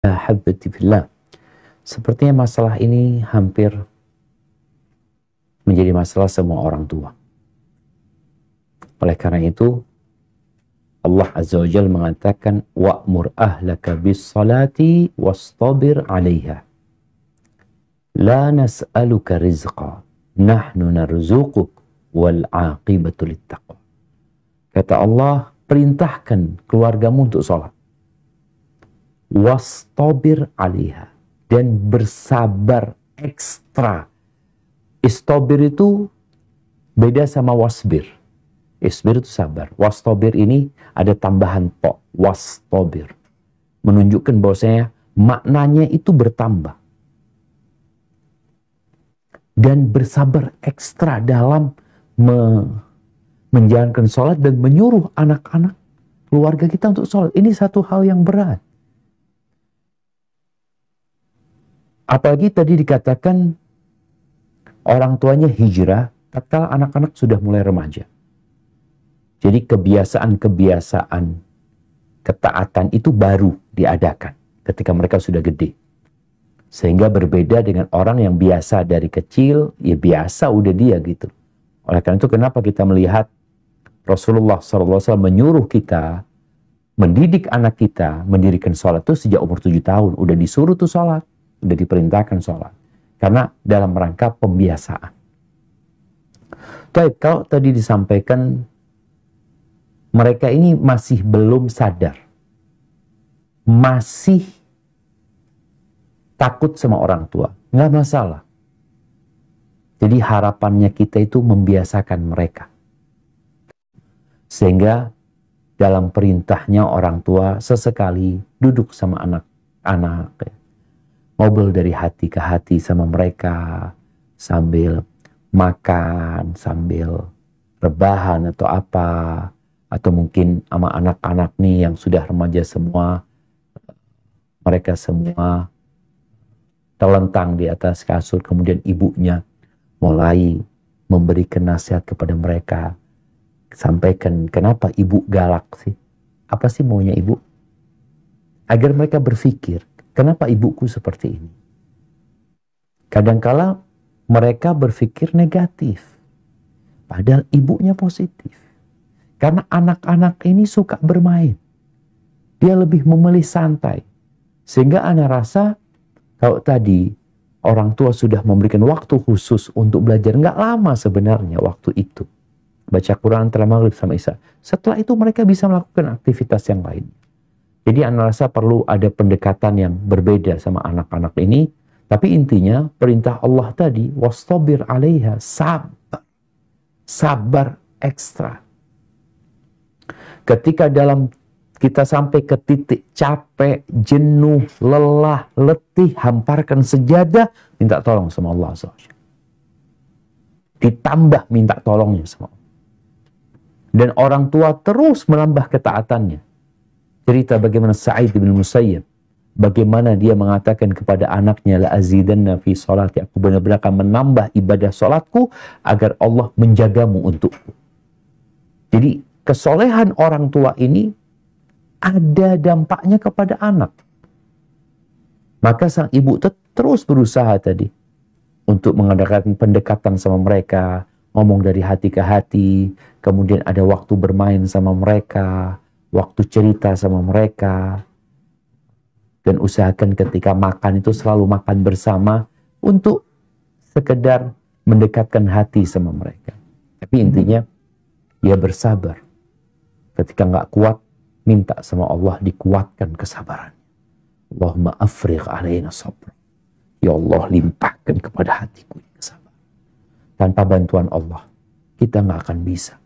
Ahabbati fillah. Sepertinya masalah ini hampir menjadi masalah semua orang tua. Oleh karena itu, Allah Azza wa Jalla mengatakan, wa'mur ahlaka bis salati wastabir 'alaiha. La nas'aluka rizqa, nahnu narzuquk wal 'aqibatu littaqwa. Kata Allah, perintahkan keluargamu untuk sholat. Wastabir 'alaiha, dan bersabar ekstra. Istabir itu beda sama wasbir. Isbir itu sabar. Wastabir ini ada tambahan to. Wastabir menunjukkan bahwasanya maknanya itu bertambah. Dan bersabar ekstra dalam menjalankan sholat dan menyuruh anak-anak keluarga kita untuk sholat. Ini satu hal yang berat. Apalagi tadi dikatakan orang tuanya hijrah tatkala anak-anak sudah mulai remaja. Jadi kebiasaan-kebiasaan ketaatan itu baru diadakan ketika mereka sudah gede. Sehingga berbeda dengan orang yang biasa dari kecil, ya biasa udah dia gitu. Oleh karena itu kenapa kita melihat Rasulullah SAW menyuruh kita mendidik anak kita mendirikan sholat itu sejak umur 7 tahun. Udah disuruh tuh sholat. Sudah diperintahkan sholat. Karena dalam rangka pembiasaan. Kalau tadi disampaikan mereka ini masih belum sadar. Masih takut sama orang tua. Nggak masalah. Jadi harapannya kita itu membiasakan mereka. Sehingga dalam perintahnya orang tua sesekali duduk sama anak-anak. Ngobrol dari hati ke hati sama mereka sambil makan, sambil rebahan atau apa, atau mungkin sama anak-anak nih yang sudah remaja semua, mereka semua terlentang di atas kasur, kemudian ibunya mulai memberikan nasihat kepada mereka, sampaikan kenapa ibu galak sih, apa sih maunya ibu, agar mereka berpikir kenapa ibuku seperti ini? Kadangkala mereka berpikir negatif. Padahal ibunya positif. Karena anak-anak ini suka bermain. Dia lebih memilih santai. Sehingga ana rasa kalau tadi orang tua sudah memberikan waktu khusus untuk belajar. Nggak lama sebenarnya waktu itu. Baca Quran antara maghrib sama isya. Setelah itu mereka bisa melakukan aktivitas yang lain. Jadi Anda rasa perlu ada pendekatan yang berbeda sama anak-anak ini. Tapi intinya perintah Allah tadi, wastabir 'alaiha, sabar. Sabar ekstra. Ketika kita sampai ke titik capek, jenuh, lelah, letih, hamparkan sejadah, minta tolong sama Allah SWT. Ditambah minta tolongnya sama Allah. Dan orang tua terus menambah ketaatannya. Cerita bagaimana Sa'id bin Musayyib, bagaimana dia mengatakan kepada anaknya, la azidanna fi salati, aku benar-benar akan menambah ibadah salatku agar Allah menjagamu untukku. Jadi kesolehan orang tua ini ada dampaknya kepada anak. Maka sang ibu terus berusaha tadi untuk mengadakan pendekatan sama mereka, ngomong dari hati ke hati, kemudian ada waktu bermain sama mereka, waktu cerita sama mereka, dan usahakan ketika makan itu selalu makan bersama untuk sekedar mendekatkan hati sama mereka. Tapi intinya ya bersabar. Ketika nggak kuat, minta sama Allah dikuatkan kesabaran. Allahumma afrigh alaina sabr. Ya Allah, limpahkan kepada hatiku kesabaran. Tanpa bantuan Allah, kita nggak akan bisa.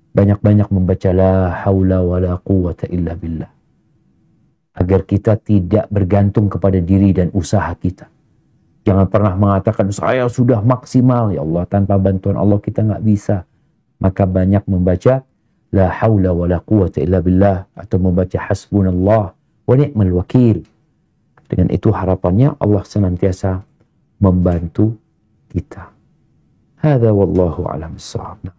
Banyak-banyak membaca la haula wa la quwata illa billah. Agar kita tidak bergantung kepada diri dan usaha kita. Jangan pernah mengatakan saya sudah maksimal. Ya Allah, tanpa bantuan Allah kita nggak bisa. Maka banyak membaca la haula wa la quwata illa billah. Atau membaca hasbunallah wa ni'mal wakil. Dengan itu harapannya Allah senantiasa membantu kita. Hadza wallahu a'lam bissawab.